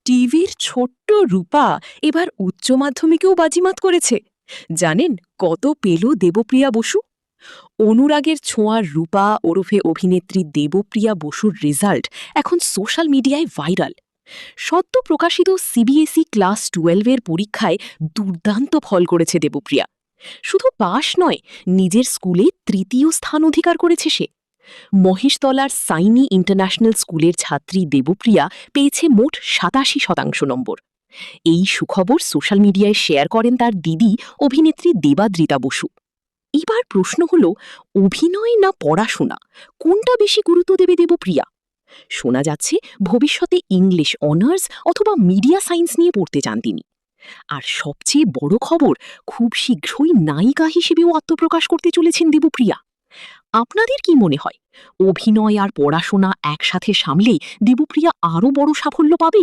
টিভির ছোট্ট রূপা এবার উচ্চ মাধ্যমিকেও বাজিমাত করেছে। জানেন কত পেল দেবপ্রিয়া বসু? অনুরাগের ছোঁয়ার রূপা ওরফে অভিনেত্রী দেবপ্রিয়া বসুর রেজাল্ট এখন সোশ্যাল মিডিয়ায় ভাইরাল। সদ্য প্রকাশিত সিবিএসই ক্লাস 12-এর পরীক্ষায় দুর্দান্ত ফল করেছে দেবপ্রিয়া। শুধু পাশ নয়, নিজের স্কুলে তৃতীয় স্থান অধিকার করেছে সে। মহেশতলার সাইনি ইন্টারন্যাশনাল স্কুলের ছাত্রী দেবপ্রিয়া পেয়েছে মোট ৮৭% নম্বর। এই সুখবর সোশ্যাল মিডিয়ায় শেয়ার করেন তার দিদি অভিনেত্রী দেবাদ্রিতা বসু। এবার প্রশ্ন হল, অভিনয় না পড়াশোনা, কোনটা বেশি গুরুত্ব দেবে দেবপ্রিয়া? শোনা যাচ্ছে ভবিষ্যতে ইংলিশ অনার্স অথবা মিডিয়া সায়েন্স নিয়ে পড়তে চান তিনি। আর সবচেয়ে বড় খবর, খুব শীঘ্রই নায়িকা হিসেবেও আত্মপ্রকাশ করতে চলেছেন দেবপ্রিয়া। আপনাদের কি মনে হয়, অভিনয় আর পড়াশোনা একসাথে সামলে দেবপ্রিয়া আরও বড় সাফল্য পাবে?